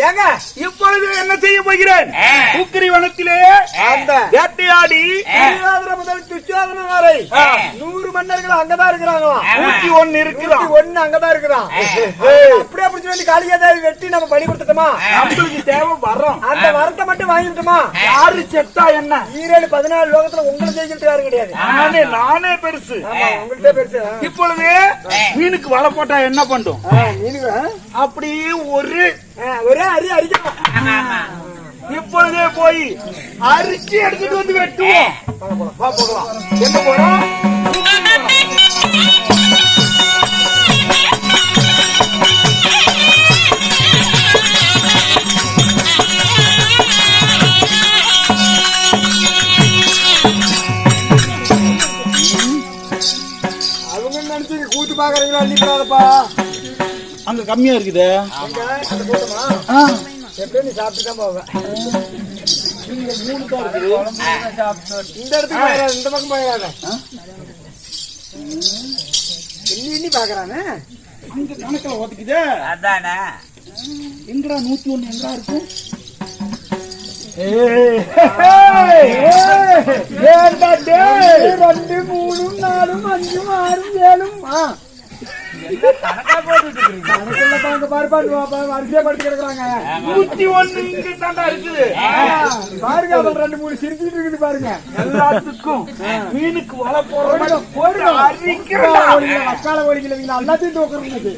ஏங்க இப்பொழுது என்ன செய்ய போகிறேன்? உக்கிரி வனத்திலே அந்த வேட்டையாடி முதல் துச்சாதனம் வரை 100 மன்னர்கள் அங்கதான் இருக்கிறாங்களா? 101 இருக்கிறான். 1 அங்கதான் இருக்கிறான். அப்படியே அப்படி சொல்லி காளியாதாவை வெட்டி நம்ம பலி கொடுத்துட்டோமா? நம்மளுக்கு தேவை வரோம். அந்த வரத்தை மட்டும் வாங்கிட்டோமா? யாரு செத்தா என்ன? 14 லோகத்துல உங்களை ஜெயிக்கிறது யாரும் கிடையாது. நானே பெருசு. உங்கள்கிட்ட பெருசு. இப்பொழுது மீனுக்கு வலை போட்டா என்ன பண்ணும்? அப்படி ஒரே அரி அரிக்கலாம். இப்பொழுதே போய் அரிச்சு எடுத்துட்டு வந்து வெட்டுவோம். போகலாம். எங்க போறோம்? அவங்க நினைச்சு கூட்டு பாக்குறீங்களா? அள்ளிப்படாதப்பா, அங்க கம்மியா இருக்குது. எப்படியும் நீ சாப்பிட்டு தான் போவேன். இந்த இடத்துக்கு இந்த பக்கம் போயிடாத. எண்ணி பாக்குறானே அங்க கணக்கில் ஓட்டிக்குது. அதானே எங்கடா 101 எங்கடா இருக்கும்? 2 3 4 5 6 7 கணக்கா போட்டு வரிசையா படுத்து கிடக்குறாங்க. 101 இங்க தாண்டா இருக்குது பாருங்க. 2 3 சிரிச்சுட்டு இருக்குது பாருங்க. எல்லாத்துக்கும் மீனுக்கு வலை போடுற அக்கால ஓடிக்கல எல்லாத்தையும் தோக்குறது.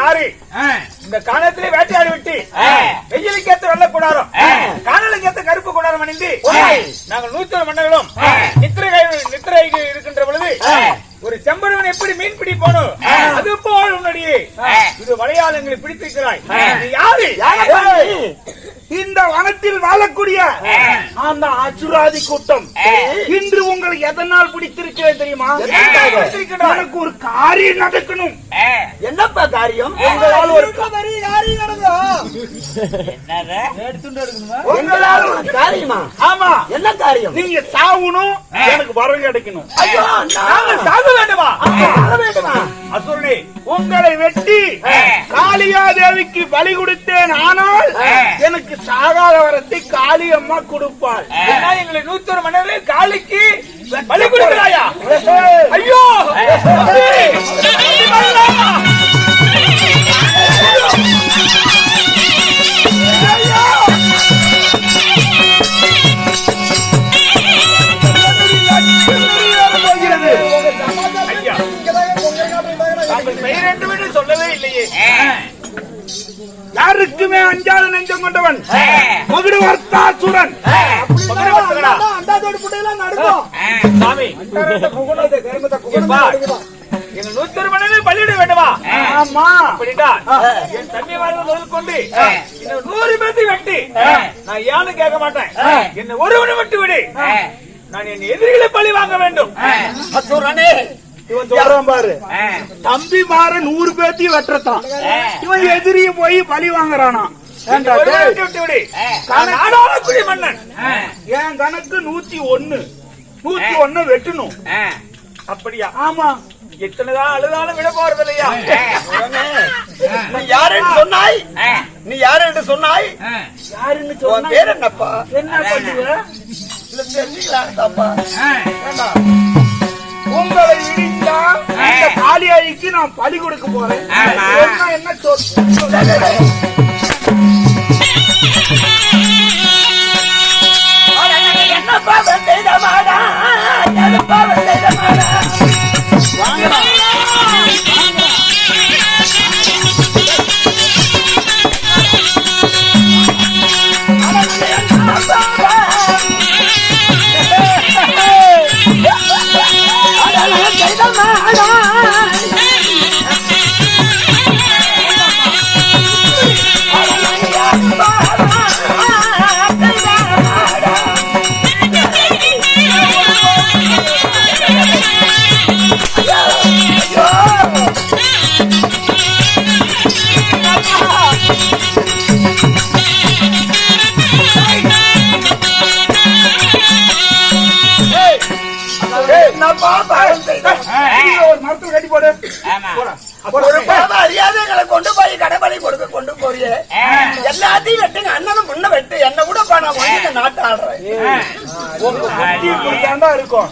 யாரு இந்த காலத்திலே வேட்டையாடி விட்டு வெயிலுக்கு ஏற்ற வெள்ள கூடாரம், காணலுக்கு ஏற்ற கருப்பு கூடாரம் அணிந்து நாங்கள் 101 மன்னர்களும் நித்திரை இருக்கின்ற பொழுது ஒரு செம்பருவன் எப்படி மீன் பிடி போனோம் அது போல் உன்னுடைய இது வளையாளங்களை பிடித்திருக்கிறாய். யாரு? இந்த வனத்தில் வாழக்கூடிய அந்த அசுராதி கூட்டம் இன்று உங்களுக்கு எதனால் பிடித்திருக்கிறது தெரியுமா? எனக்கு ஒரு காரியம் நடக்கணும். என்னப்பா காரியம்? உங்களால் ஒரு காரியம் நடக்கும். உங்களால் ஒரு காரியமா? ஆமா. என்ன காரியம்? நீங்க சாவணும், எனக்கு வரவு கிடைக்கணும். சாக வேண்டுமா? அசுரனே, உங்களை வெட்டி காளியா தேவிக்கு பலி கொடுத்தேன். ஆனால் எனக்கு சாகாத வரத்தை காளி அம்மா கொடுப்பாள். எங்களை 101 மன்னர்கள் காளிக்கு பலி கொடுக்கிறாயா? ஐயோ சொல்லவே இல்லையே. யாருக்குமே அஞ்சாத நெஞ்சம் கொண்டவன் மகுடவர்த்தாசுரன். எங்க 101 மன்னர்கள் பள்ளியிட வேண்டுமா? ஆமா. அப்படின்னா என் தண்ணி வாழ்வு முதல் கொண்டு 100 பேர்த்தை வெட்டி நான் ஏன்னு கேட்க மாட்டேன். என்ன ஒருவனை விட்டு விடு. நான் என் எதிரிகளை பழி வாங்க வேண்டும். இவன் சொல்றான் பாரு, தம்பி மாற 100 பேர்த்தையும் வெட்டத்தான். இவன் எதிரிய போய் பழி வாங்குறானா? மன்னன் என் கணக்கு 101 வெட்டணும். அப்படியா? ஆமா. எத்தனைதான் அழுதாலும் விட போறது இல்லையா? நீ யாரு என்று சொன்னாய்? நீ யாரு என்று சொன்னாய்? யாருன்னு சொன்ன பேர் என்னப்பா? என்ன பண்ணுவ? இல்ல தெரிஞ்சுக்கலாம்ப்பா. உங்களை இடிந்தா இந்த காளியாய்க்கு நான் பலி கொடுக்க போறேன். என்ன சொல்ல? என்னப்பா செய்தமாடா? என்னப்பா செய்தமாடா? ஒரு மரத்துல கட்டி போடு. அறியாதங்களை கொண்டு போய் கடைபடி கொடுக்க கொண்டு போறிய எல்லாத்தையும் வெட்டுங்க. அண்ணனும் முன்ன வெட்டு என்ன கூட நான் வந்து நாட்டு ஆடுறேன். இருக்கும்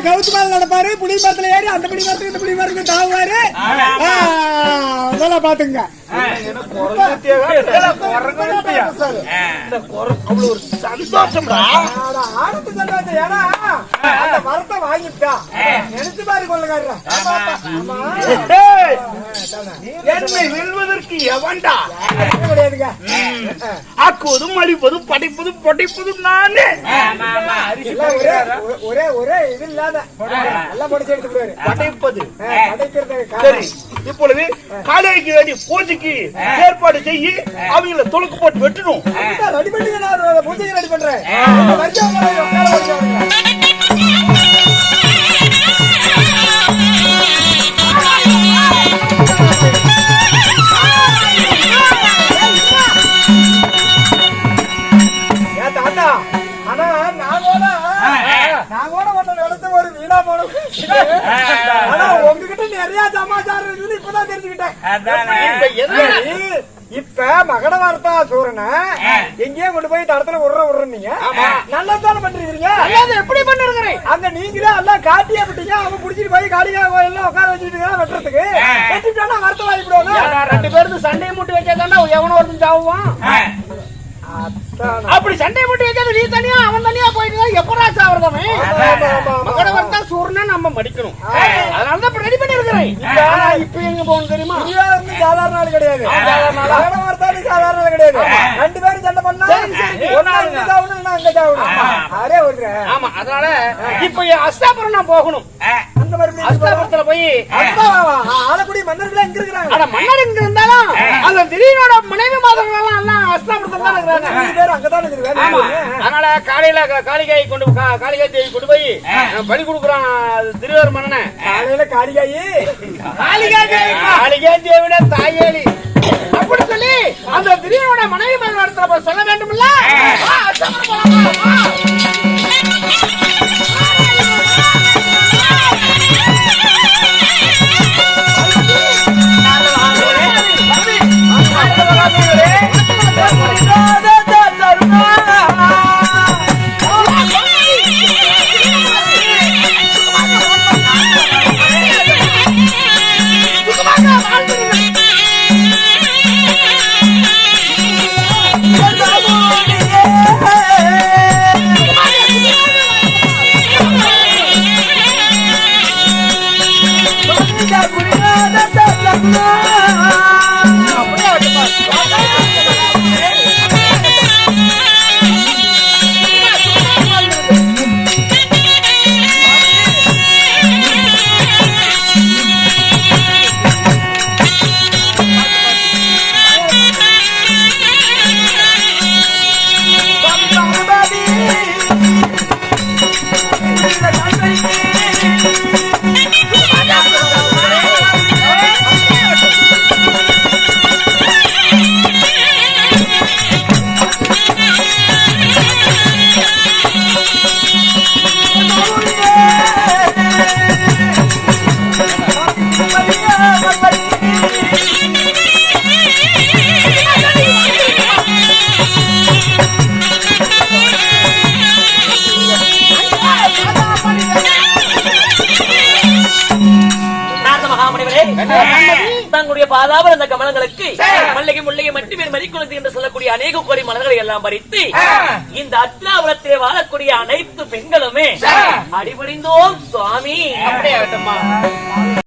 கவுத்து மேல நடப்பாரு. புளி மரத்துல ஏறி அந்த புளி மரத்துக்கு இந்த புளி மரத்துக்கு தாவுவாரு. அதெல்லாம் பாத்துங்க. சந்தோஷம் ஏன்னா அந்த மரத்தை வாங்கிட்டா நினைச்சு பாரு கொள்ளுங்க. என்னை வெல்வதற்கு எவன்டா கிடையாதுங்க. ஆக்குவதும் அழிப்பதும் படைப்பதும் படைப்பதும் நானே. ஒரே ஒரே இது இல்லாத எல்லாம் படிச்சு எடுத்துக்கிறாரு. படைப்பது படைக்கிறது. சரி, இப்பொழுது காலைக்கு வேண்டிய பூஜைக்கு ஏற்பாடு செய்ய அவங்கள தொழுக்கு போட்டு வெட்டணும். ரெடி பண்ணுங்க. நான் பூஜைக்கு ரெடி பண்றேன். தாத்தா ஆனா நான் கூட ஒண்ணு நடத்த ஒரு வீணா போனோம். ஆனா உங்ககிட்ட நிறைய சமாச்சாரம் இருக்குன்னு இப்பதான் தெரிஞ்சுக்கிட்டேன். இப்ப மகட வார்த்தா சூரனை எங்கேயோ கொண்டு போய் தடத்துல விடுறீங்க. நல்லதானே பண்றீங்க. எப்படி பண்ணிருக்கிறேன் அங்க நீங்களே எல்லாம் காட்டியே விட்டீங்க. அவங்க புடிச்சிட்டு போய் காளிகா கோயில்ல உட்கார வச்சுட்டு வெட்டுறதுக்கு வெட்டிட்டானா வருத்தம் வாங்கிடுவாங்க. 2 பேருக்கு சண்டையை மூட்டி வைக்காதானா எவனோ ஒருத்தன் சாவுவான். அப்படி சண்டை போட்டு வைக்காத நீ தனியா அவன் தனியா போயிட்டு எப்படா சாவறதமே. மகட வரத்தா சூரனா நம்ம மடிக்கணும். அதனாலதான் ரெடி பண்ணி இருக்கிறேன். இப்ப எங்க போகணும் தெரியுமா? சாதாரண நாள் கிடையாது. மகட வரத்தாலும் சாதாரண நாள் கிடையாது. 2 பேரும் சண்டை பண்ணா அங்க சாவணும். அரே ஒன்று. ஆமா, அதனால இப்ப அஸ்தாபுரம் நான் போகணும். அந்த மாதிரி அஸ்தாபுரத்துல போய் ஆலக்குடி மன்னர்கள் எங்க இருக்கிறாங்க. ஆனா மன்னர் எங்க இருந்தாலும் அந்த திடீரோட மனைவி மாதங்கள் எல்லாம் அஸ்தாபுரத்துல தான் இருக்கிறாங்க. அதனால காலையில காளிகாயை காளிகாய் தேவி கொண்டு போய் பலி கொடுக்குறான் திருவாரூர் மன்னனை. காலையில காளிகாய் தேவிட தாயேலி அப்படி சொல்லி அந்த திடீரோட மனைவி மகன் இடத்துல சொல்ல வேண்டும் இல்ல. மாதாவர் அந்த கமலங்களுக்கு மல்லிகை முல்லிகை மட்டுமே மறிக்குழுது என்று சொல்லக்கூடிய அநேக கோடி மலர்களை எல்லாம் பறித்து இந்த அத்ராபுரத்திலே வாழக்கூடிய அனைத்து பெண்களுமே அடிபடிந்தோம் சுவாமி. அப்படியே ஆகட்டும்மா.